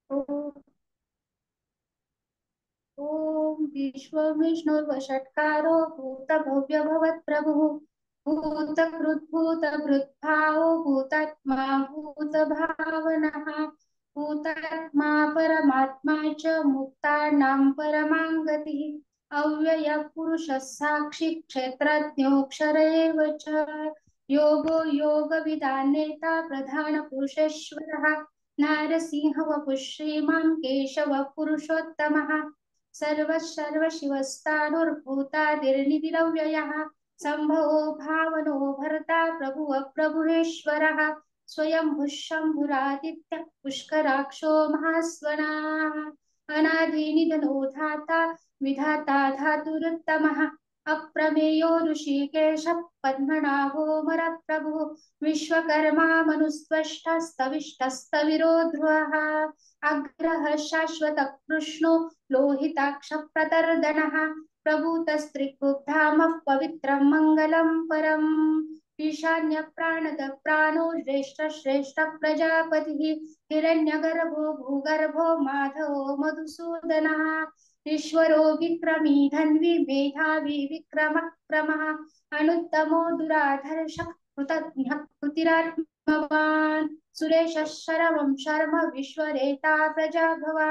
ओम ओम विष्णुर्वषट्कारो भूतभव्य भवत्प्रभुः भूतकृद्भूतभृद्भावो भूतात्मा भूतभावनः भूतात्मा परमात्मा च मुक्तानां परमां गतिः अव्ययः पुरुषः साक्षी क्षेत्रज्ञोऽक्षर एव च योगो योगविदानेता प्रधानपुरुषेश्वरः नारसिंह वपुः श्रीमान् केशवः पुरुषोत्तमः सर्वशिवस्तानुर्भूतादिर्निधिरव्ययः सम्भवो भावनो भर्ता प्रभुः प्रभुरेश्वरः स्वयंभुः शम्भुरादित्यः पुष्कराक्षो महास्वनाः अनादिनिधनो धाता विधाता धातुरुत्तमः अप्रमेयो ऋषिकेशः पद्मनाभो मरप्रभुः विश्वकर्मा मनुस्त्वष्टस्तविष्टस्तविरो ध्रुवः अग्रः शाश्वत कृष्णो लोहिताक्ष प्रतर्दनः प्रभूतस्त्रिकुब्धामः पवित्रं मङ्गलं परम् ईशान्य प्राणद प्राणो श्रेष्ठ श्रेष्ठ प्रजापतिः हिरण्यगर्भो भूगर्भो माधवो मधुसूदनः ईश्वरो विक्रमी धन्वी मेधावी विक्रमः क्रमः अनुत्तमो दुराधर्षः कृतज्ञः कृतिरात्मवान् सुरेशः शरवं शर्म विश्वरेता प्रजाभवा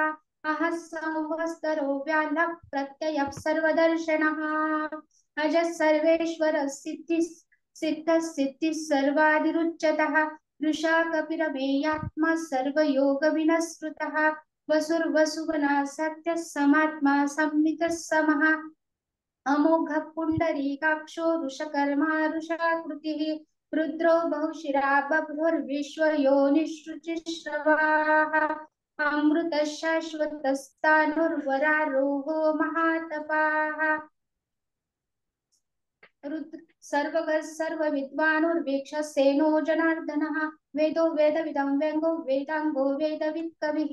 अहः संवत्सरो व्यालः प्रत्ययः सर्वदर्शनः अजः सर्वेश्वरः सिद्धः सिद्धिः सर्वादिरुच्यतः वृषा कपिरमेयात्मा सर्वयोगविनस्कृतः वसुर्वसुवनः सत्यः समात्मा संवितः समः अमोघ पुण्डरीकाक्षो वृषकर्मा वृषाकृतिः रुद्रो बहुशिरा बभ्रुर्विश्वयोनिसृचिस्रवाः अमृतः शाश्वतस्तानुर्वरारोहो महातपाः रुद्र सर्वगः सर्वविद्वानुर्वीक्षसेनो जनार्दनः वेदो वेदविदं व्यङ्गो वेदाङ्गो वेदवित् कविः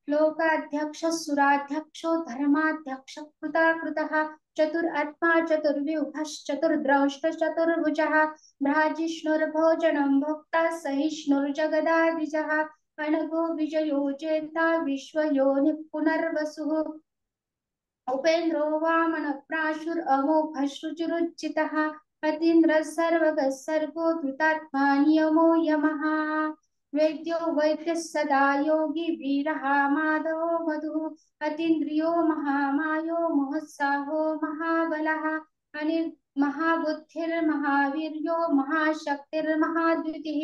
लोकाध्यक्षः सुराध्यक्षो धर्माध्यक्षः कृताकृतः चतुरात्मा चतुर्व्यूहश्चतुर्द्रष्टश्चतुर्भुजः भ्राजिष्णुर्भोजनं भोक्ता सहिष्णुर्जगदादिजः अनघो विजयो जेता विश्वयोनिः पुनर्वसुः उपेन्द्रो वामन प्राशुरमोघश्रुचिरुज्जितः अतीन्द्रः सर्वगः सर्गो धृतात्मा नियमो यमः वेद्यो वैद्यः सदा योगी वीरः माधवो मधुः अतीन्द्रियो महामायो महोत्साहो महाबलः अनिर् महाबुद्धिर्महावीर्यो महाशक्तिर्महाद्युतिः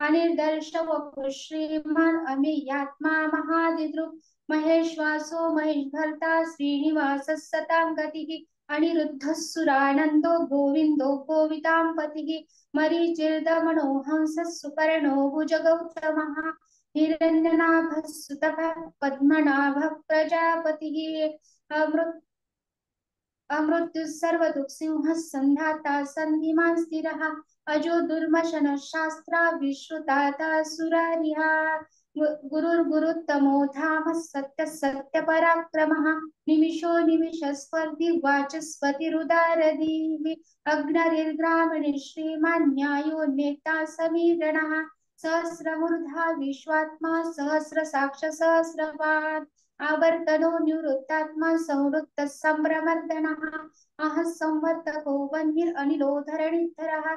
अनिर्दर्शवपुः श्रीमान् अमेयात्मा महादिदृक् महेश्वासो महेशभर्ता श्रीनिवासः सतां गतिः अनिरुद्धः सुरानन्दो गोविन्दो गोवितां पतिः मरीचिर्दमनो हंसः सुपर्णो भुजगौतमः हिरण्यनाभः सुतः पद्मनाभः प्रजापतिः अमृत्युः सर्वदुःखसिंहः सन्धाता सन्धिमान् स्थिरः अजो दुर्मशनः शास्त्रा विश्रुताता सुरारिः गुरुर्गुरुत्तमो धामः सत्यः सत्यपराक्रमः निमिषो निमिषस्पर्धि वाचस्पतिरुदारधीः अग्निर्ग्रामणि श्रीमान् न्यायो नेता समीरणः सहस्रमूर्धा विश्वात्मा सहस्रसाक्ष सहस्रपात् आवर्तनो निवृत्तात्मा संवृत्तः सम्भ्रमर्दनः अहः संवर्तको वह्निरनिलो धरणिधरः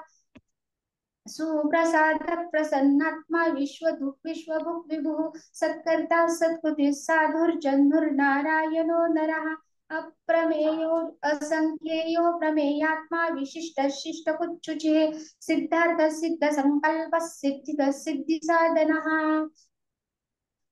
सुप्रसाद प्रसन्नात्मा विश्वदुःख विश्वभुक् विभुः सत्कर्ता सत्कृतिः साधुर्जन्मुर्नारायणो नरः अप्रमेयो असंख्येयो प्रमेयात्मा विशिष्ट शिष्टकुच्युचिः सिद्धार्थ सिद्ध संकल्प सिद्धिद सिद्धि साधनः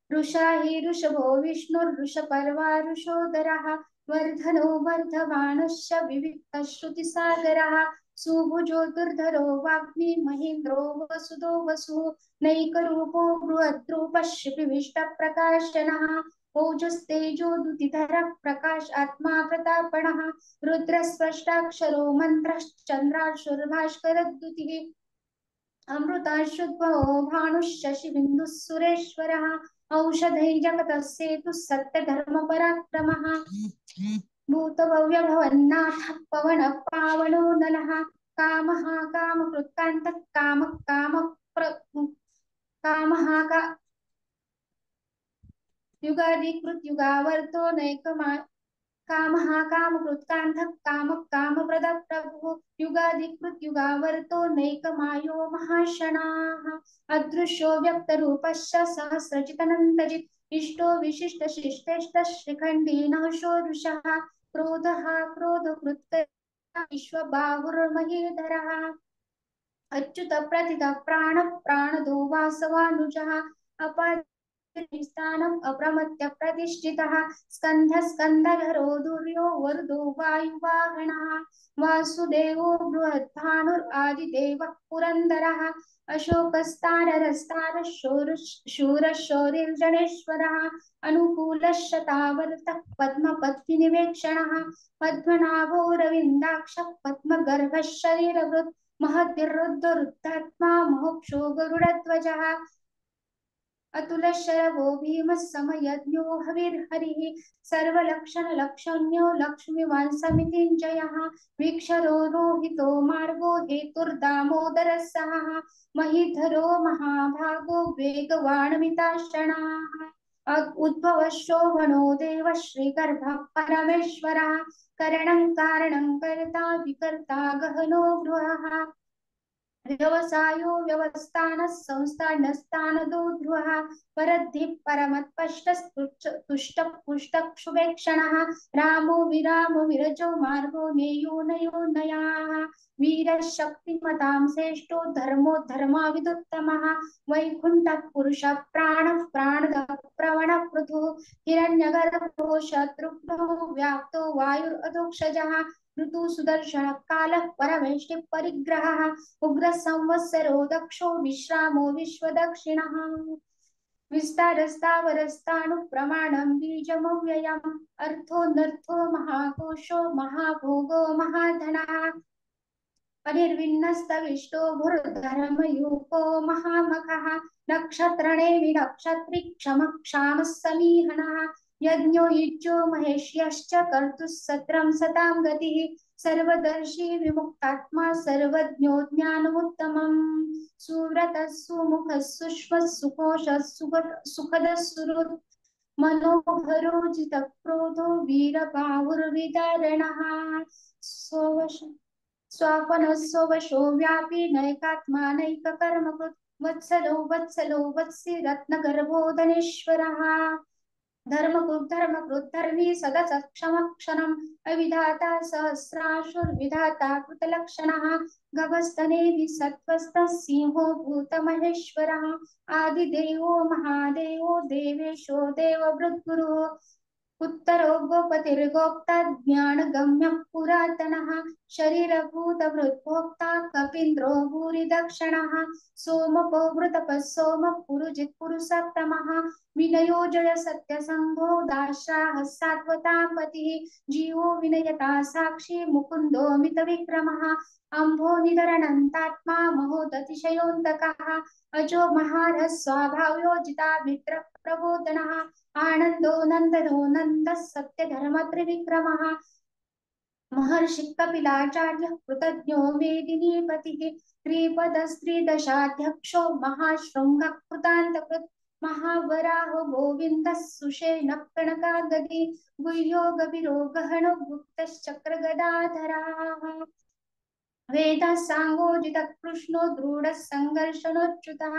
रुषा हि ऋषभो विष्णुर्ऋषपर्वा ऋषोदरः वर्धनो वर्धमानश्च विविक्तश्रुतिसागरः सुभुजो दुर्धरो वाग्मी महेन्द्रो वसुदो वसुः नैकरूपो बृहद्रूपः शिपिविष्टप्रकाशनः ओजस्तेजोदुतिधरः प्रकाश आत्मा प्रतापणः रुद्रस्पष्टाक्षरो मन्त्रश्चन्द्राशुर्भास्करद्युतिः अमृताशुद्भवो भानुः सुरेश्वरः औषधै जगतः सेतुः सत्यधर्मपराक्रमः भूतभव्यभवन्नाथः पवनः पावनो नलः कामः कामकृत्कान्तः कामः कामः कामः युगादिकृत युगावर्तो नैकमा कामः कामकृत्कान्धः कामः कामप्रदः प्रभुः युगादिकृत युगावर्तो नैकमायो महाशनाः अदृश्यो व्यक्तरूपश्च सहस्रचितनन्तजित् इष्टो विशिष्टशिष्टेष्टः श्रीखण्डेनः शोरुषः क्रोधः क्रोधकृत् विश्वबाहुर्महीधरः अच्युत प्रथित प्राण प्राणदो वासवानुजः अपादिस्थानम् अप्रमत्य प्रतिष्ठितः स्कन्ध स्कन्धधरो दुर्यो वरुदो वायुवाहनः वासुदेवो बृहद्भानुरादिदेवः पुरन्दरः अशोकस्ताररस्तारः शूरशौरिर्जनेश्वरः अनुकूलशतावर्तः पद्मपद्मिनिवेक्षणः पद्मनाभो रविन्दाक्षः पद्मगर्भः शरीरभृत् महद्भिरुद्धरुद्धात्मा मोक्षो गरुडध्वजः अतुलशरवो भीमः समयज्ञो हविर्हरिः सर्वलक्षणलक्षण्यो लक्ष्मीवान् समितिञ्जयः वीक्षरो रोहितो मार्गो हेतुर्दामोदरः सः महीधरो महाभागो वेगवाणमिताशणाः उद्भवः शोभनो देवः श्रीगर्भः परमेश्वरः करणं कारणं कर्ता विकर्ता गहनो गृहः व्यवसायो व्यवस्थानः संस्थानस्थानदो ध्रुवः परद्धिः परमत्पष्टस्तुष्टपुष्टक्षुभेक्षणः रामो विरामो विरजो मार्गो नेयो नयो नयाः वीरः शक्तिमतां श्रेष्ठो धर्मो धर्माविदुत्तमः वैकुण्ठः पुरुषः प्राणः प्राणदः प्रवणः पृथुः हिरण्यगर्भो शत्रुघ्नो व्याप्तो वायुरधोक्षजः ऋतु सुदर्शन कालः परमेष्टि परिग्रहः उग्र संवत्सरो दक्षो विश्रामो विश्वदक्षिणः विस्तारस्तावरस्तानुप्रमाणं बीजमव्ययम् अर्थोऽनर्थो महाकोशो महाभोगो महाधनः अनिर्विन्नस्तविष्टो भुर्धर्मयूको महामखः नक्षत्रणेमि नक्षत्री क्षमः क्षामः समीहनः यज्ञो युज्यो महेश्यश्च कर्तुः सत्रं सतां गतिः सर्वदर्शी विमुक्तात्मा सर्वज्ञो ज्ञानमुत्तमम् सुव्रतः सुमुखः सुष्मः सुकोशः सुखदः सुहृत् मनोहरो जितक्रोधो वीरबाहुर्विदारणः स्वापनस्वशो व्यापी नैकात्मा नैककर्मकृत् वत्सलो वत्सलो वत्सि रत्नगर्भो धनेश्वरः धर्मकृद्धर्मी सदसक्षमक्षणम् अविधाता सहस्राशुर्विधाता कृतलक्षणः गभस्तने सत्त्वस्तः सिंहो भूतमहेश्वरः आदिदेवो महादेवो देवेशो देववृद्गुरुः उत्तरो गोपतिर्गोप्ता ज्ञानगम्यः पुरातनः शरीरभूतभृद्भोक्ता कपीन्द्रो भूरिदक्षिणः सोमपो वृतपः सोमः पुरुजित् पुरुषोत्तमः विनयो जय सत्यसंगो दाशाः सात्वतापतिः जीवो विनयता साक्षी मुकुन्दो मितविक्रमः अम्भो निधरणन्तात्मा महोदतिशयोऽन्तकः अजो महारः स्वाभाव्योजिता विप्रप्रबोधनः आनंदो नंदनो नंद सत्य धर्म त्रिविक्रमः महर्षि कपिलाचार्य कृतज्ञो मेदिनीपतिः त्रिपदस्त्रिदशाध्यक्षो महाशृंग कृतान्तकृत् महावराहो गोविन्दः सुषेण कणकागदी गुह्यो गभीरो गहनो गुप्तश्चक्रगदाधराः वेदः सांगोजितः कृष्णो दृढः संघर्षणोच्युतः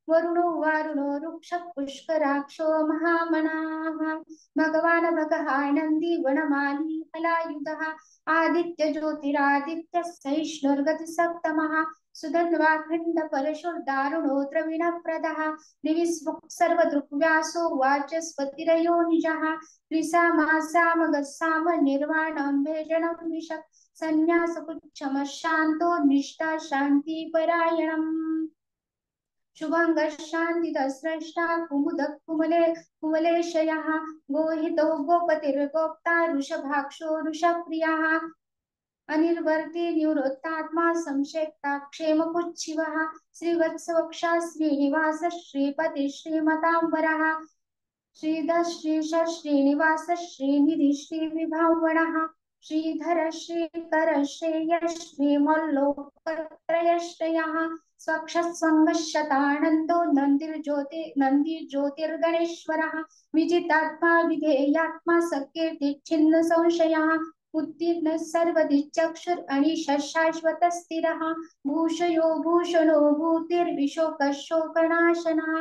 वरुणो वारुणो रुक्षः पुष्कराक्षो महामनाः भगवान् भगः नन्दी वनमाली हलायुधः आदित्य ज्योतिरादित्य सहिष्णुर्गतिसप्तमः सुधन्वाखण्ड परशुर्दारुणो द्रविणप्रदः दिविस्मुक् सर्वदृक्व्यासो वाचस्पतिरयो निजः त्रिसामासामगस्साम निर्वाणं भेजनं विशक् संन्यासकुच्छम शांतो निष्ठा शांति परायणम् शुभंग शांतिद स्रष्टा कुमुद कुमले कुमलेशयः गोहितो गोपतिर्गोप्ता ऋषभाक्षो ऋषप्रियः अनिर्वर्ति निवृत्तात्मा संशेक्ता क्षेमपुच्छिवः श्रीवत्सवक्षा श्रीनिवास श्रीपति श्रीमतांबरः श्रीधर श्रीश श्रीनिवास श्रीनिधि श्रीविभावणः श्रीधर श्रीकर श्रेय श्रीमल्लोकत्रयश्रयः स्वक्षस्वङ्गशतानन्दो नन्दिर्ज्योतिर्गणेश्वरः विजितात्मा विधेयात्मा सकीर्तिच्छिन्न संशयः उत्तीर्ण सर्वदिक्चक्षुर् अनिशः शाश्वतस्थिरः भूषयो भूषणो भूतिर्विशोकशोकनाशनः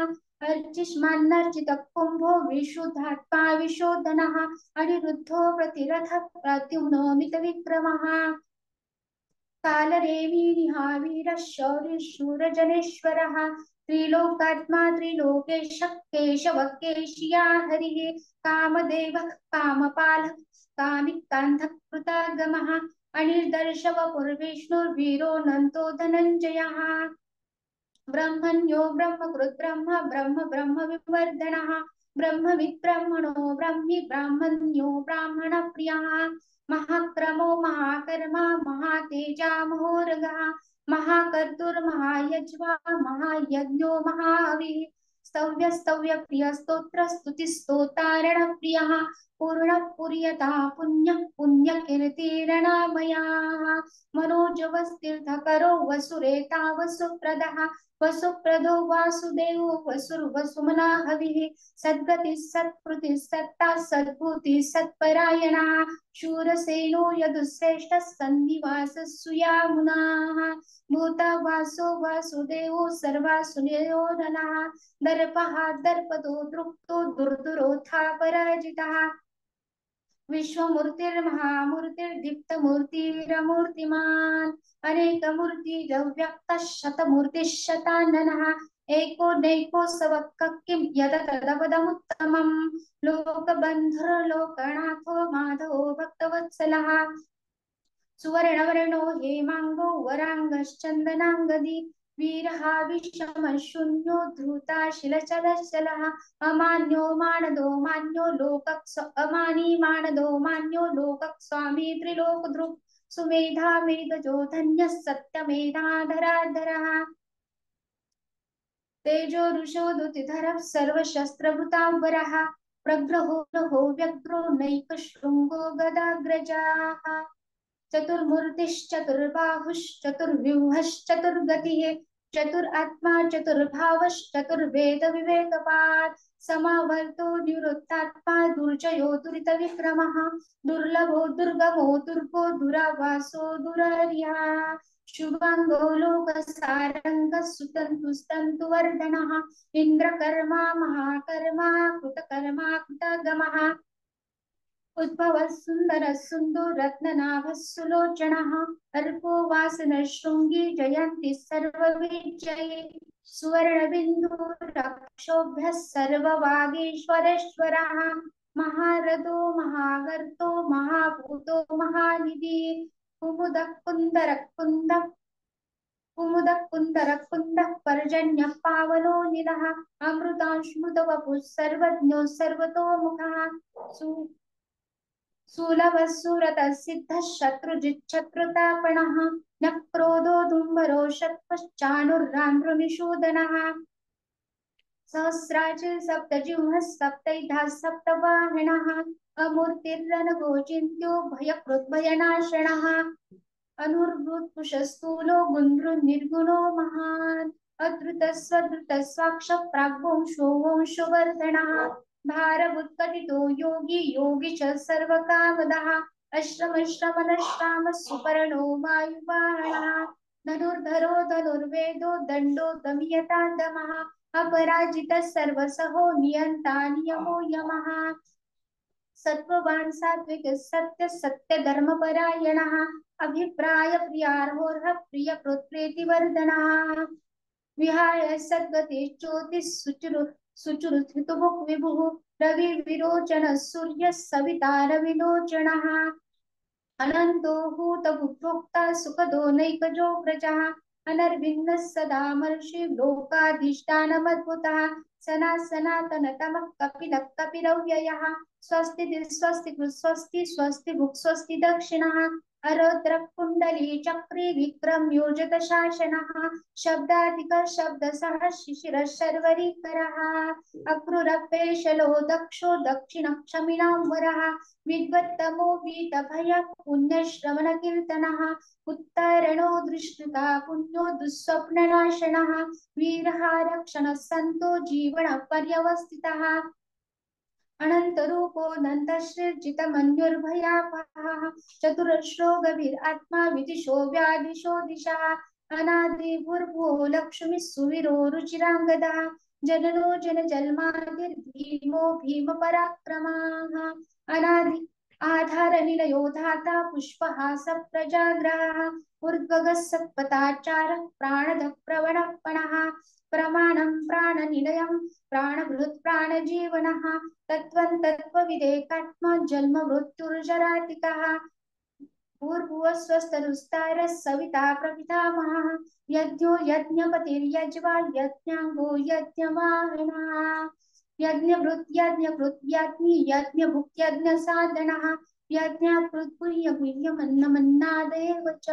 अर्चिष्मान्नर्चितः कुम्भो विशुद्धात्मा विशोधनः अनिरुद्धो प्रतिरथः प्रद्युम्नो मितविक्रमः कालनेमिनिहावीरः शौरिशूरजनेश्वरः त्रिलोकात्मा त्रिलोकेशः केशवः केशिया हरिः कामदेवः कामपालः कामिकान्धः कृतागमः अनिर्दर्शवपुर्विष्णुर्वीरोऽनन्तो धनञ्जयः ब्रह्मण्यो ब्रह्मकृत् ब्रह्म ब्रह्म ब्रह्म विवर्धनः ब्रह्मविद् ब्रह्मणो ब्रह्मी ब्राह्मण्यो ब्राह्मणप्रियः महाक्रमो महाकर्मा महातेजा महोरगः महाकर्तुर्महायज्वा महायज्ञो महाहविः स्तव्य स्तोत्र स्तुति स्तोतारण प्रियः पूर्ण पुर्यता पुण्य पुण्य कीर्तिरणामयाः मनोजवस्तीर्थकरो वसुरेता वसुप्रदः वसुप्रदो वासुदेवो वसुर्वसुमना हविः सद्गति सत्कृति सत्ता सद्भूति सत्परायणः शूरसेनो यदुश्रेष्ठः सन्निवास सुयामुनाः भूतवासो वासुदेवो सर्वासुरयोधनः दर्पः दर्पदो दृप्तो दुर्दुरोथा पराजितः विश्वमूर्तिर्महामूर्तिर्दीप्तमूर्तिरमूर्तिमान् अनेकमूर्तिरव्यक्तः शतमूर्तिः एको नैको सवक्क किं यदतदपदमुत्तमम् लोकबन्धुर्लोकनाथो माधवो भक्तवत्सलः सुवर्णवर्णो हेमांगो वरांगश्चंदनांगदी वीरः विषमशून्यो धृता शिलचलचलः अमान्यो मानदो मान्यो लोकक्ष अमानी मानदो मान्यो लोकक् स्वामी त्रिलोकधृक् सुमेधा मेधजो धन्यः सत्यमेधाधराधरः तेजो ऋषो दुतिधरः सर्वशस्त्रभृताम्बरः प्रग्रहो ग्रहो व्यग्रो नैकशृङ्गो गदाग्रजाः चतुर्मूर्तिश्चतुर्बाहुश्चतुर्व्यूहश्चतुर्गतिः चतुरात्मा चतुर्भावश्चतुर्वेद विवेकपात् समावर्तो निरुक्तात्मा दुर्जयो दुरितविक्रमः दुर्लभो दुर्गमो दुर्गो दुरावासो दुरार्यः शुभांगो लोकसारंगः सुतन्तुस्तन्तुवर्धनः इन्द्रकर्मा महाकर्मा कृतकर्मा कृतगमः उद्भवः सुन्दरः सुन्दो रत्ननाभः सुलोचनः अर्को वासनः शृङ्गी जयन्ति सर्वविजये सुवर्णबिन्दुरक्षोभ्यः सर्ववागीश्वरेश्वरः महारथो महागर्तो महाभूतो महानिधि कुमुदः कुन्दरः कुन्दः कुमुदः कुन्दरः कुन्दः पर्जन्यः पावनो निलः अमृतांशुमृतवपुः सर्वज्ञो सर्वतोमुखः सुलभः सुरतः सिद्धः शत्रुजिच्छत्रुतापणः न क्रोधो धुम्बरो शत्वश्चानुर्रान्द्रनिषूदनः सहस्राचिः सप्तजिह्वः सप्तैधा सप्तवाहनः अमूर्तिरनघोचिन्त्यो भयकृद्भयनाशनः अनुर्वृत्पुषस्थूलो गुन्द्रुर्निर्गुणो महान् अधृतस्वधृतस्वाक्षः प्राग्वंशो वंशवर्धनः भारवुत्कटितो योगी योगी च सर्वकामदः अश्रमश्रमनश्रामः सुपर्णो वायुवाहनः धनुर्धरो धनुर्वेदो दण्डो दमयता दमः अपराजितः सर्वसहो नियन्ता नियमो यमः सत्ववान् सात्विक सत्य सत्य धर्मपरायणः अभिप्राय प्रियार्होर्ह प्रियकृत्प्रीतिवर्धनः विहाय सद्गति ज्योतिः सुचुरुत्थितुभुक् विभुः रवि विरोचन सूर्य सविता रविलोचनः अनन्तो हूतभुक्ता सुखदो नैकजो प्रजः अनर्विन्नः सदा मर्षि लोकाधिष्ठानमद्भुतः सनातनतमः कपिलः कपिलव्ययः स्वस्ति स्वस्ति स्वस्ति स्वस्ति भुक् स्वस्ति दक्षिणः अरोद्र कुंडली चक्री विक्रम योजत शासनः शब्दाधिक शब्द सह शिशिर शर्वरीकरः अक्रूरपेशलो दक्षो दक्षिण क्षमिणाम्बरः विद्वत्तमो वीतभय पुण्यश्रवण कीर्तनः उत्तरणो दृष्टुता पुण्यो दुःस्वप्ननाशनः वीरः रक्षणः सन्तो जीवन पर्यवस्थितः अनन्तरूपोऽनन्तसृजितमन्युर्भयापहः चतुरश्रो गभीरात्मा विदिशो व्यादिशो दिशः अनादिभूर्भुवो लक्ष्मीः सुवीरो रुचिराङ्गदः जननो जनजन्मादिर्भीमो भीमपराक्रमाः अनादि आधारनिलयो धाता पुष्पहास प्रजाग्रहः ऊर्ध्वगः सत्पथाचारः प्राणदः प्रवणपणः प्रमाणं प्राणनिलयं प्राणभृत् प्राणजीवनः तत्त्वं तत्त्वविदेकात्मा जन्म मृत्युर्जरातिकः भूर्भुवस्वस्तरुस्तारः सविता प्रपितामहः यज्ञो यज्ञपतिर्यज्वा यज्ञाङ्गो यज्ञवाहनः यज्ञभृत् यज्ञकृत् यज्ञी यज्ञभुक् यज्ञसाधनः यज्ञाकृत्पुण्यपुण्यमन्नमन्नादेव च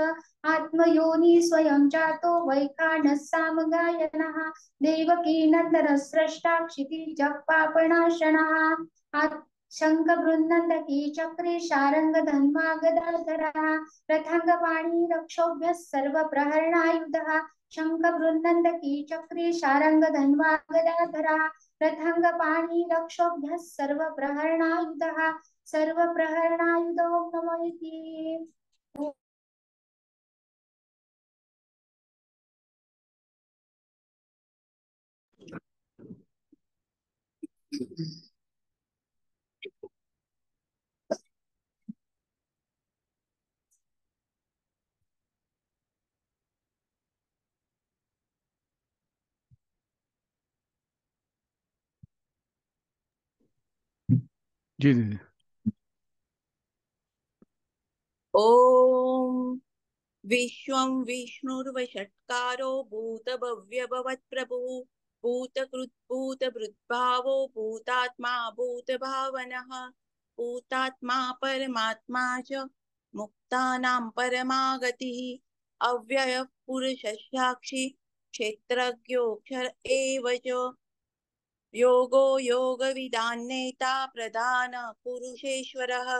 आत्मयोनि स्वयं जातो वैखानः सामगायनः देवकी नन्दनः स्रष्टा क्षितिजः पापनाशनः शंख बृंदकी चक्रे शारंग धन्वा गदाधरः रथांगपाणि रक्षोभ्यः सर्व प्रहरणायुधः शंख बृंदकी चक्रे शारंग धन्वा गदाधरः रथांगपाणि रक्षोभ्यः सर्व प्रहरणायुधः सर्व प्रहरणायुधो नमो इति। जी दीदी। ओम विश्वं विष्णुर्वषट्कारो भूतभव्यभवत्प्रभुः भूतकृद्भूतभृद्भावो भूतात्मा भूतभावनः भूतात्मा परमात्मा च मुक्तानां परमागतिः अव्ययः पुरुषः साक्षी क्षेत्रज्ञोऽक्षर एव च योगो योगविदान्नेता प्रधान पुरुषेश्वरः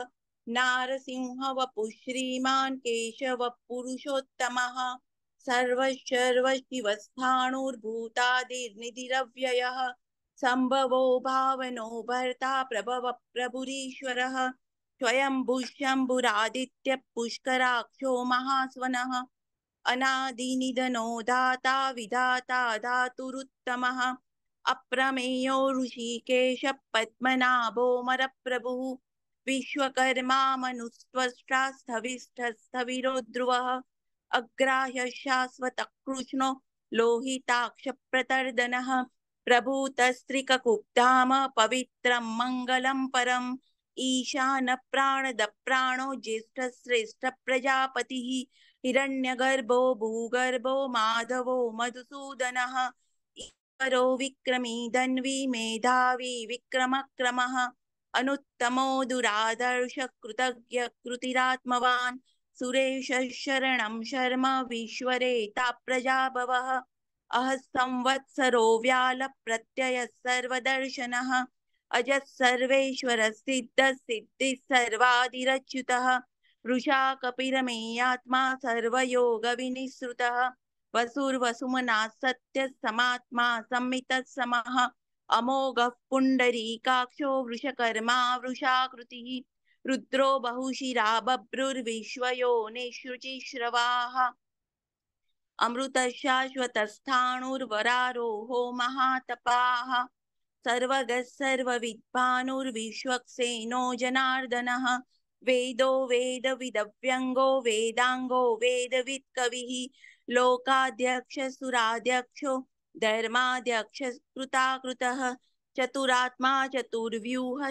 नारसिंह वपुः श्रीमान् केशव पुरुषोत्तमः सर्वशर्वशिवस्थाणुर्भूतादिर्निधिरव्ययः सम्भवो भावनो भर्ता प्रभव प्रभुरीश्वरः स्वयंभुः शम्भुरादित्य पुष्कराक्षो महास्वनः अनादिनिधनो दाता विधाता धातुरुत्तमः अप्रमेयो ऋषिकेश पद्मनाभोमरप्रभुः विश्वकर्मा मनुस्त्वष्टा स्थविष्ठस्थविरो ध्रुवः अग्राह्य शाश्वत कृष्णो लोहिताक्ष प्रतर्दनः प्रभूतस्त्रिककुब्धाम पवित्रं मङ्गलं परम् ईशान प्राणद प्राणो ज्येष्ठ श्रेष्ठ प्रजापतिः हिरण्यगर्भो भूगर्भो माधवो मधुसूदनः ईश्वरो विक्रमी धन्वी मेधावी विक्रमक्रमः अनुत्तमो दुरादर्श कृतज्ञ कृतिरात्मवान् सुरेश शरणं शर्म विश्वरेता प्रजाभवः अह संवत्सरो व्याल प्रत्यय सर्वदर्शनः अजः सर्वेश्वर सिद्ध सिद्धि सर्वादिरच्युतः वृषा कपिरमेयात्मा सर्वयोग विनिसृतः वसुर्वसुमना सत्य समात्मा संमितः समः अमोघः पुण्डरीकाक्षो वृषकर्मा वृषाकृतिः रुद्रो बहुशिरा बभ्रुर्विश्वयोनिश्रुचिश्रवाः अमृतशाश्वतस्थाणुर्वरारोहो महातपाः सर्वगः सर्वविद्वानुर्विश्वक्सेनो जनार्दनः वेदो वेदविदव्यङ्गो वेदाङ्गो वेदवित्कविः लोकाध्यक्ष सुराध्यक्षो धर्माध्यक्ष कृताकृतः चतुरात्मा चतुर्व्यूह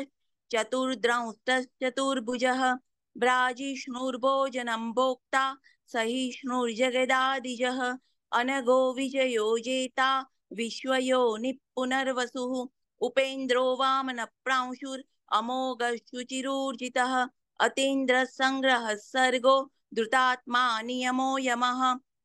चतुर्द्रंष्टश्चतुर्भुजः भ्राजिष्णुर्भोजनं भोक्ता सहिष्णुर्जगदादिजः अनघो विजयो जेता विश्वयो निपुनर्वसुः उपेन्द्रो वामन प्रांशुर् अमोघ शुचिरूर्जितः अतीन्द्र संग्रह सर्गो धृतात्मा नियमो यमः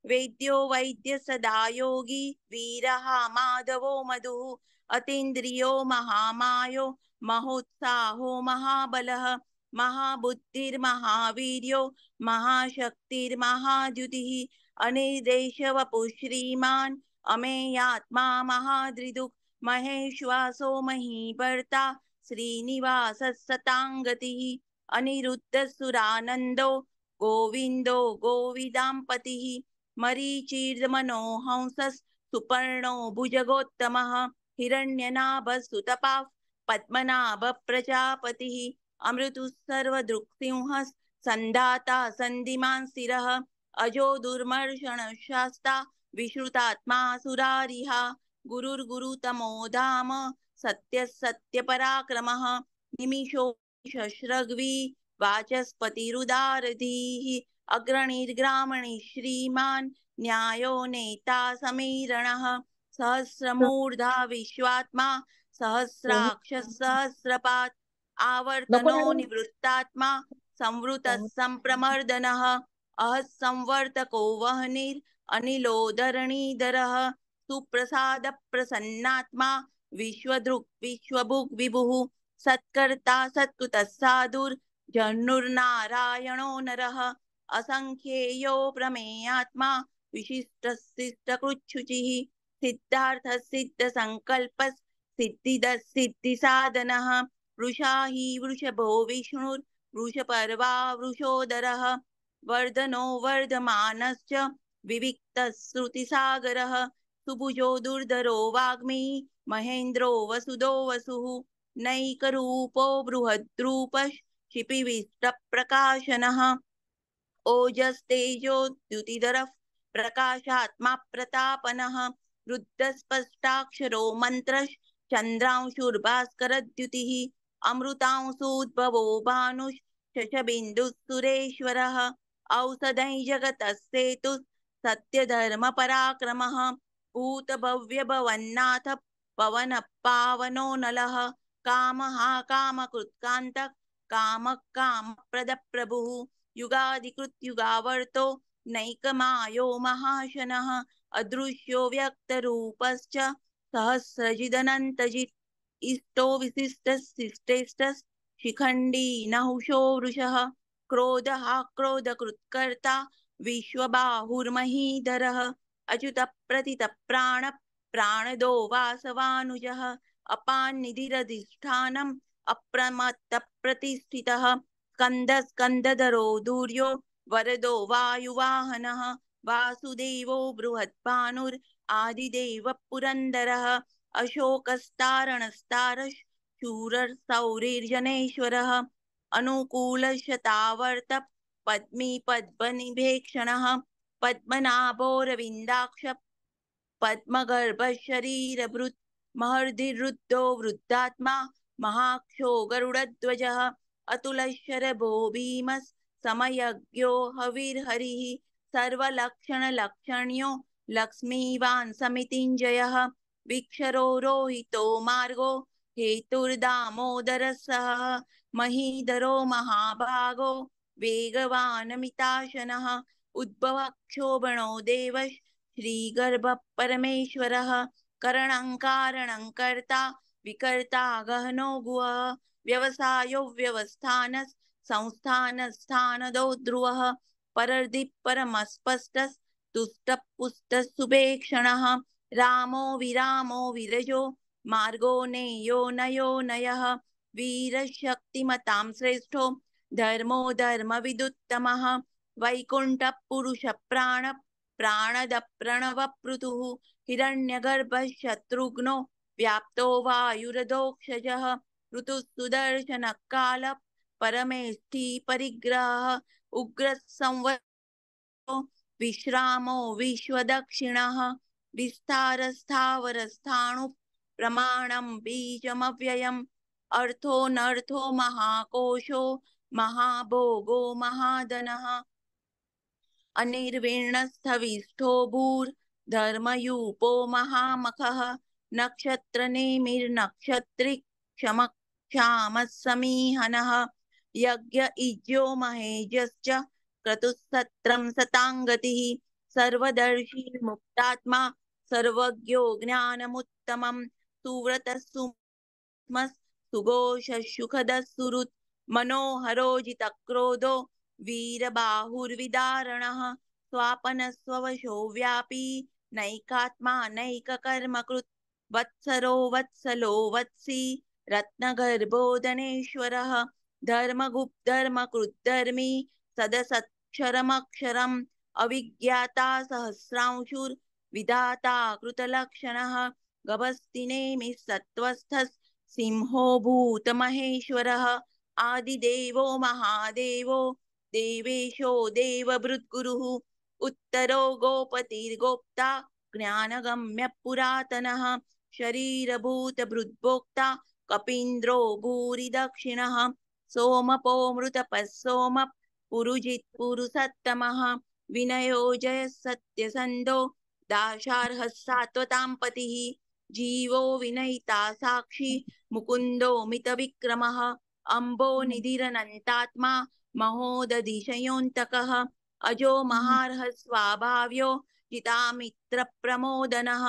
वेद्यो वैद्य सदा योगी वीरः माधवो मधुः अतीन्द्रियो महामायो महोत्साहो महाबलः महाबुद्धिर्महावीर्यो महाशक्तिर्महाद्युतिः अनिर्देशवपुः श्रीमान् अमेयात्मा महादृदुः महेश्वासो महीभर्ता श्रीनिवासः सताङ्गतिः अनिरुद्धसुरानन्दो गोविन्दो गोविदाम्पतिः मरीचिर्मनोहंसः सुपर्णो भुजगोत्तमः हिरण्यनाभस्तुतपाः पद्मनाभ प्रजापतिः अमृतुः सर्वदृक्सिंहः सन्धाता सन्धिमान् स्थिरः अजो दुर्मर्षणशास्ता विश्रुतात्मा सुरारिः गुरुर्गुरुतमो धाम सत्यः सत्यपराक्रमः निमिषो शस्त्रग्वी वाचस्पतिरुदारधीः अग्रणिर्ग्रामणि श्रीमान् न्यायो नेता समीरणः सहस्रमूर्धा विश्वात्मा सहस्राक्षः सहस्रपात् आवर्तनो निवृत्तात्मा संवृतः संप्रमर्दनः अहः संवर्तको वह्निर् अनिलोदरणीधरः सुप्रसाद प्रसन्नात्मा विश्वदृक् विश्वभुग् विभुः सत्कर्ता सत्कृतः साधुर्जह्नुर्नारायणो नरः असंख्येयो प्रमेयात्मा विशिष्टशिष्टकृच्छुचिः सिद्धार्थः सिद्धसङ्कल्पः सिद्धिदः सिद्धिसाधनः वृषा हि वृषभो विष्णुर्वृषपर्वा वृषोदरः वर्धनो वर्धमानश्च विविक्तः श्रुतिसागरः सुभुजो दुर्धरो वाग्मी महेन्द्रो वसुदो वसुः नैकरूपो बृहद्रूपः क्षिपिविष्टप्रकाशनः ओजस्तेजो द्युतिधरः प्रकाशात्मा प्रतापनः रुद्रस्पष्टाक्षरो मन्त्रश्चन्द्रांशुर्भास्करद्युतिः अमृतांशुद्भवो भानुः शशबिन्दुः सुरेश्वरः औषधैः जगतः सेतुः सत्यधर्मपराक्रमः भूतभव्यभवन्नाथ पवनः पावनो नलः कामः कामकृत्कान्तः कामः कामप्रदप्रभुः युगादिकृत्युगावर्तो नैकमायो महाशनः अदृश्यो व्यक्तरूपश्च सहस्रजिदनन्तजित् इष्टो विशिष्टशिष्टेष्टः शिखण्डी नहुषो वृषः क्रोधः क्रोधकृत्कर्ता विश्वबाहुर्महीधरः अच्युतप्रथितप्राण प्राणदो वासवानुजः अपान्निधिरधिष्ठानम् अप्रमत्तप्रतिष्ठितः स्कन्दधरो दूर्यो वरदो वायुवाहनः वासुदेवो बृहद्भानुर् आदिदेवः पुरन्दरः अशोकस्तारणस्तारः शूरसौरिर्जनेश्वरः अनुकूलशतावर्त पद्मी पद्मनिभेक्षणः पद्मनाभोरविन्दाक्ष पद्मगर्भशरीरभृत् महर्धिरुद्धो वृद्धात्मा महाक्षो गरुडध्वजः अतुलशरभो भीमः समयज्ञो हविर्हरिः सर्वलक्षणलक्षण्यो लक्ष्मीवान् समितिञ्जयः विक्षरो रोहितो मार्गो हेतुर्दामोदरः सह महीधरो महाभागो वेगवानमिताशनः उद्भवक्षोभणो देवः श्रीगर्भः परमेश्वरः करणं कर्ता विकर्ता गहनो गुहः व्यवसायो व्यवस्थानः संस्थानस्थानदो ध्रुवः परर्धि परमस्पष्टः तुष्टः पुष्टः सुभेक्षणः रामो विरामो विरजो मार्गो नेयो नयो नयः वीरशक्तिमतां श्रेष्ठो धर्मो धर्मविदुत्तमः वैकुण्ठः पुरुषः प्राणद प्रणवपृथुः हिरण्यगर्भः शत्रुघ्नो व्याप्तो वायुरधोक्षजः ऋतुः सुदर्शनः कालः परमेष्ठी परिग्रहः उग्रसंवरो विश्रामो विश्वदक्षिणः विस्तारस्थावरस्थाणु प्रमाणं बीजमव्ययम् अर्थोऽनर्थो महाकोशो महाभोगो महाधनः अनिर्वीर्णस्थविष्ठो भूर्धर्मयूपो महामखः नक्षत्रनेमिर्नक्षत्रिक्षमः समीहनः यज्ञ इज्यो महेजश्च क्रतुसत्रं सताङ्गतिः सर्वदर्शी मुक्तात्मा सर्वज्ञो ज्ञानमुत्तमं सुव्रतः सुघोषसुखदः सुहृत् मनोहरो जितक्रोधो वीरबाहुर्विदारणः स्वापनस्ववशो व्यापी नैकात्मा नैककर्मकृत् वत्सरो वत्सलो वत्सी रत्नगर्भो धनेश्वरः धर्मगुप्धर्मकृद्धर्मी सदसत्क्षरमक्षरम् अविज्ञाता सहस्रांशुर्विधाता कृतलक्षणः गभस्तिनेमि सत्त्वस्थः सिंहो भूतमहेश्वरः आदिदेवो महादेवो देवेशो देवभृद्गुरुः उत्तरो गोपतिर्गोप्ता ज्ञानगम्य पुरातनः शरीरभूतभृद्भोक्ता कपीन्द्रो भूरिदक्षिणः सोमपो मृतपः सोमः पुरुजित् पुरुषत्तमः विनयो जयः सत्यसन्धो दाशार्हः सात्वतां पतिः जीवो विनयिता साक्षी मुकुन्दो मितविक्रमः अम्बो निधिरनन्तात्मा महोदधिशयोऽन्तकः अजो महार्हः स्वाभाव्यो जितामित्रप्रमोदनः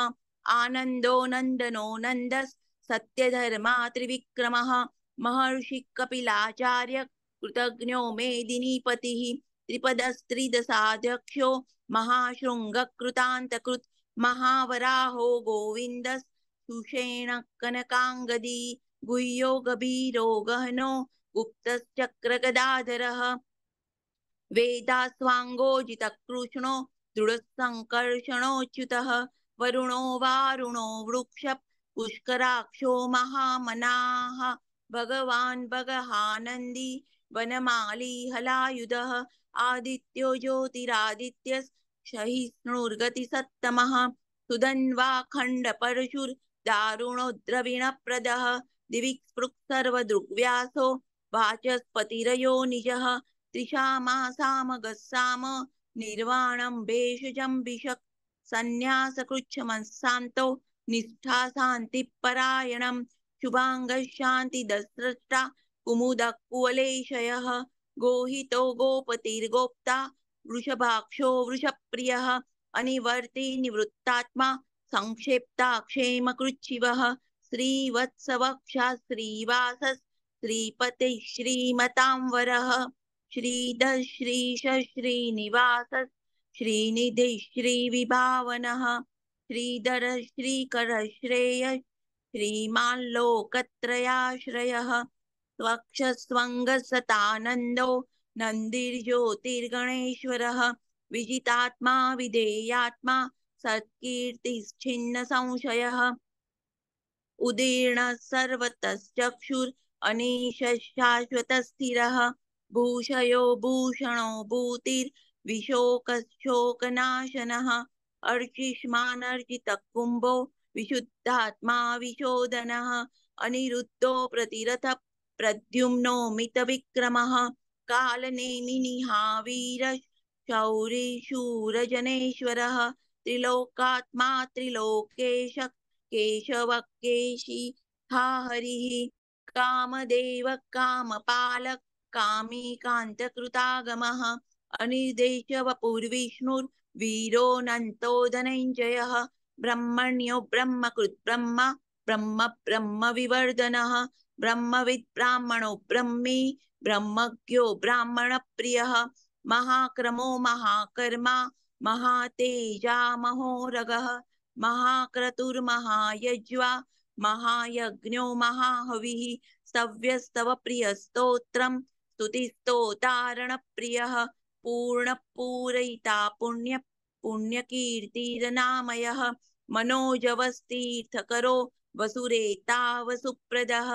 आनन्दो नन्दनो नन्दस् सत्यधर्मा त्रिविक्रमः महर्षि कपिलाचार्य कृतज्ञो मेदिनीपतिः त्रिपदस्त्रिदशाध्यक्षो महाशृङ्गकृतान्तकृत् महावराहो गोविन्दस् सुषेण कनकाङ्गदी गुह्यो गभीरो गहनो गुप्तश्चक्रगदाधरः वेदास्वाङ्गोजितकृष्णो दृढसङ्कर्षणोच्युतः वरुणो वारुणो वृक्ष पुष्कराक्षो महामनाः भगवान् भगहानन्दी वनमाली हलायुधः आदित्यो ज्योतिरादित्यः सहिष्णुर्गतिसत्तमः सुधन्वाखण्डपरशुर्दारुणो द्रविणप्रदः दिविक्स्पृक् सर्वदृग्व्यासो वाचस्पतिरयो निजः त्रिशामासामगस्साम निर्वाणं भेषजं विशक् सन्न्यासकृच्छमस्सान्तो निष्ठा शान्तिपरायणं शुभाङ्गशान्तिदस्रष्टा कुमुदः कुवलेशयः गोहितो गोपतिर्गोप्ता वृषभाक्षो वृषप्रियः अनिवर्ति निवृत्तात्मा संक्षेप्ता क्षेमकृच्छिवः श्रीवत्सवक्षा श्रीवासः श्रीपतिः श्रीमतांवरः श्रीधर श्रीश श्रीनिवास श्रीनिधि श्रीविभावनः श्रीधर श्रीकर श्रेय श्रीमाल्लोकत्रयाश्रयः स्वक्षस्वङ्गसतानन्दो नन्दिर्ज्योतिर्गणेश्वरः विजितात्मा विधेयात्मा सत्कीर्तिश्छिन्न संशयः उदीर्णः सर्वतश्चक्षुर् अनीशशाश्वतस्थिरः भूषयो भूषणो भूतिर्विशोकशोकनाशनः अर्चिष्मानर्जितः कुम्भो विशुद्धात्मा विशोधनः अनिरुद्धो प्रतिरथ प्रद्युम्नो मितविक्रमः कालनेमिनिहावीर शौरिशूरजनेश्वरः त्रिलोकात्मा त्रिलोकेश केशव केशी हा हरिः कामदेव कामपालक कामी कान्तकृतागमः अनिर्देशवपुर्विष्णुर्वीरोऽनन्तो धनञ्जयः ब्रह्मण्यो ब्रह्मकृत् ब्रह्म ब्रह्म ब्रह्म विवर्धनः ब्रह्मविद् ब्राह्मणो ब्रह्मी ब्रह्मज्ञो ब्राह्मणप्रियः महाक्रमो महाकर्मा महातेजा महोरगः महाक्रतुर्महायज्वा महायज्ञो महाहविः सव्यस्तव प्रियस्तोत्रम् स्तुतिस्तोतारणप्रियः पूर्णपूरयिता पुण्य पुण्यकीर्तिरनामयः मनोजवस्तीर्थकरो वसुरेता वसुप्रदः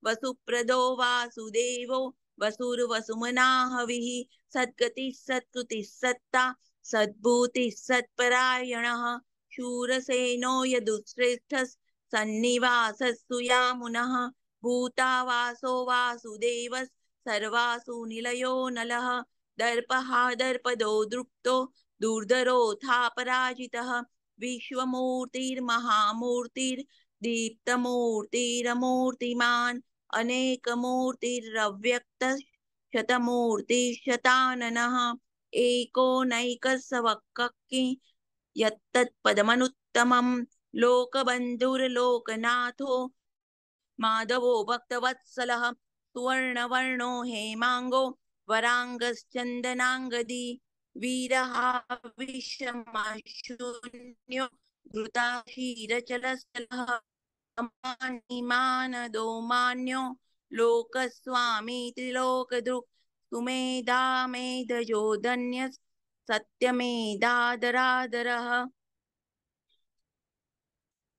वसुप्रदो वासुदेवो वसुर्वसुमनाहविः सद्गतिः सत्कृतिः सत्ता सद्भूतिः सत्परायणः शूरसेनो यदुश्रेष्ठः सन्निवासस्तु यामुनः भूतावासो वासुदेवः सर्वासु निलयो नलः दर्पः दर्पदो दृप्तो दुर्धरोऽथा पराजितः विश्वमूर्तिर्महामूर्तिर्दीप्तमूर्तिरमूर्तिमान् अनेकमूर्तिरव्यक्तः शतमूर्तिः शताननः एको नैकसवक्कि यत्तत्पदमनुत्तमं लोकबन्धुर्लोकनाथो माधवो भक्तवत्सलः सुवर्णवर्णो हेमांगो वरांगश्चन्दनांगदी वीरहाविषमशून्यो घृताशीरचलस्थलः अमानिमानदो मान्यो लोकस्वामी त्रिलोकदृक् सुमेधामेधजो धन्यः सत्यमेधादरादरः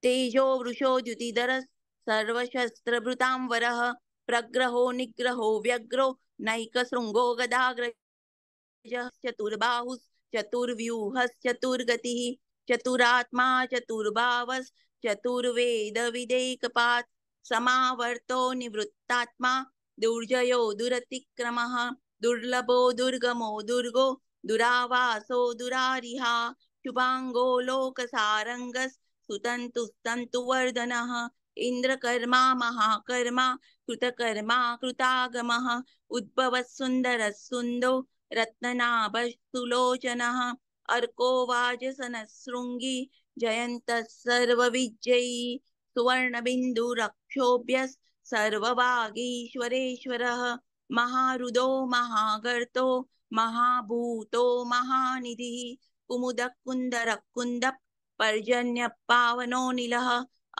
तेजो वृषो द्युतिधरः सर्वशस्त्रभृतांवरः प्रग्रहो निग्रहो व्यग्रो नैकशृङ्गो गदाग्रजः चतुर्बाहुश्चतुर्व्यूहश्चतुर्गतिः चतुरात्मा चतुर्भावश्चतुर्वेदविदेकपात् समावर्तो निवृत्तात्मा दुर्जयो दुरतिक्रमः दुर्लभो दुर्गमो दुर्गो दुरावासो दुरारिहा शुभांगो लोकसारंगस् सुतन्तुस्तन्तुवर्धनः इन्द्रकर्मा महाकर्मा कृतकर्मा कृतागमः उद्भवः सुन्दरः सुन्दो रत्ननाभस्तुलोचनः अर्को वाजसनः शृङ्गी जयन्तः सर्वविजयी सुवर्णबिन्दुरक्षोभ्यः सर्ववागीश्वरेश्वरः महारुदो महागर्तो महाभूतो महानिधिः कुमुदः कुन्दरः कुन्दः पर्जन्य पावनो नीलः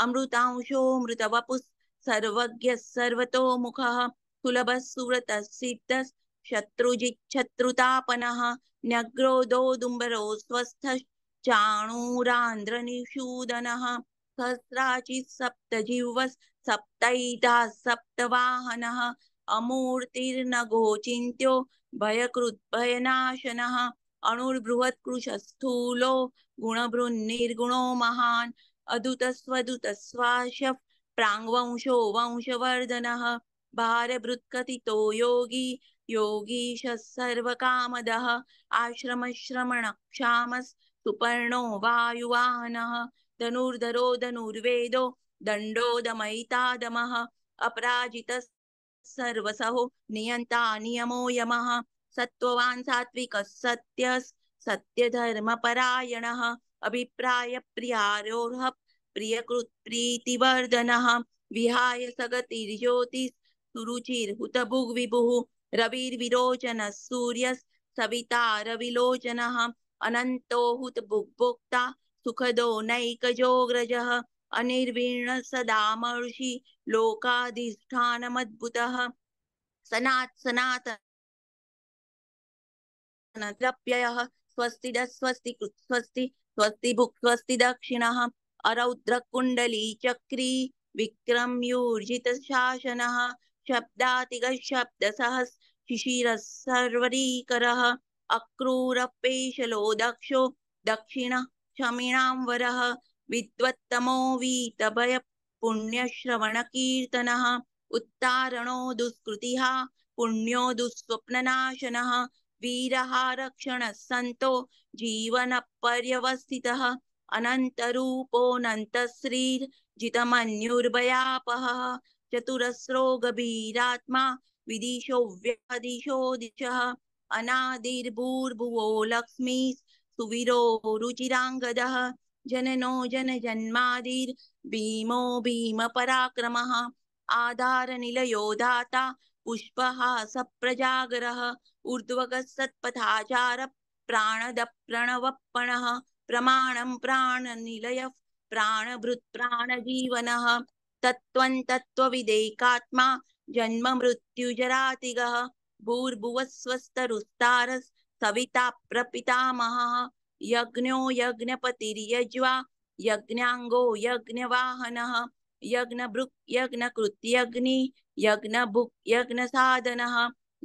अमृतांशो मृतवपुः सर्वज्ञः सर्वतोमुखः सुलभः सुव्रतः सिद्धः शत्रुजिच्छत्रुतापनः न्यग्रोधो दुम्बरो स्वस्थः चाणूरान्ध्रनिषूदनः सहस्राचित् सप्तजिह्वः सप्तैताः सप्तवाहनः अमूर्तिर्नगोचिन्त्यो भयकृद्भयनाशनः अणुर्बृहत्कृशस्थूलो गुणभृन्निर्गुणो महान् अदुतस्वदुतस्वाशः प्राङ्वंशो वंशवर्धनः भारभृत्कथितो योगी योगीशः सर्वकामदः आश्रमश्रमणक्षामः सुपर्णो वायुवाहनः धनुर्धरो धनुर्वेदो दण्डो दमयितादमः अपराजितः सर्वसहो नियन्ता नियमो यमः सत्त्ववान् सात्विकः सत्यः सत्यधर्मपरायणः अभिप्राय प्रियारोह प्रियकृत् प्रीतिवर्धनः विहाय सगतिर्ज्योतिः सुरुचिर्हुतभुग्विभुः रविर्विरोचनः सूर्यः सविता रविलोचनः अनन्तो हुतभुग्भोक्ता सुखदो नैकजोऽग्रजः अनिर्वीर्ण सदामर्षि लोकाधिष्ठानमद्भुतः सनातन द्रव्ययः स्वस्ति स्वस्ति कृत् स्वस्ति स्वस्ति भुक् स्वस्ति दक्षिणः अरौद्रकुण्डली चक्री विक्रम्यूर्जित शासनः शब्दातिगः शब्दसहः शिशिरः सर्वरीकरः अक्रूरपेशलो दक्षो दक्षिणः शमिणांवरः विद्वत्तमो वीतभय पुण्यश्रवणकीर्तनः उत्तारणो दुष्कृतिः पुण्यो दुःस्वप्ननाशनः वीरः रक्षणः सन्तो जीवन पर्यवस्थितः अनन्तरूपोऽनन्तश्रीर्जितमन्युर्भयापहः चतुरस्रो गभीरात्मा विदिशो व्यादिशो दिशः अनादिर्भूर्भुवो लक्ष्मी सुवीरो रुचिराङ्गदः जननो जनजन्मादिर् भीमो भीमपराक्रमः आधारनिलयो दाता पुष्पहास प्रजागरः ऊर्ध्वगः सत्पथाचार प्राणद प्रणवपणः प्रमाणं प्राणनिलयः प्राणभृत् प्राणजीवनः तत्त्वं तत्त्वविदेकात्मा जन्म मृत्युजरातिगः भूर्भुवः स्वस्तरुस्तारः सविता प्रपितामहः यज्ञो यज्ञपतिर्यज्वा यज्ञाङ्गो यज्ञवाहनः यज्ञभृक् यज्ञकृत् यज्ञि यज्ञभुक् यज्ञसाधनः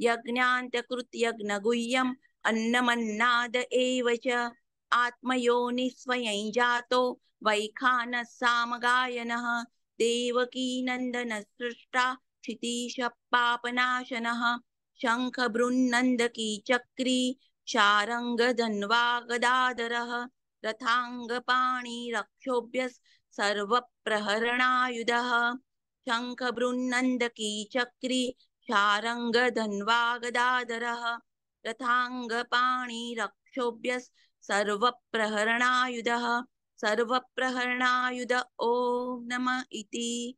यज्ञान्तकृत् यज्ञगुह्यम् अन्नमन्नाद एव च आत्मयोनि स्वयं जातो वैखानः सामगायनः देवकी नन्दनः सृष्टा क्षितीशः पापनाशनः शङ्खभृन्नन्दकी चक्री शारङ्गधन्वा गदाधरः रथाङ्गपाणि रक्षोभ्यः सर्वप्रहरणायुधः शङ्खभृन्नन्दकी चक्री शारङ्गधन्वा गदाधरः रथाङ्गपाणिरक्षोभ्यः सर्वप्रहरणायुधः सर्वप्रहरणायुध ॐ नमः इति।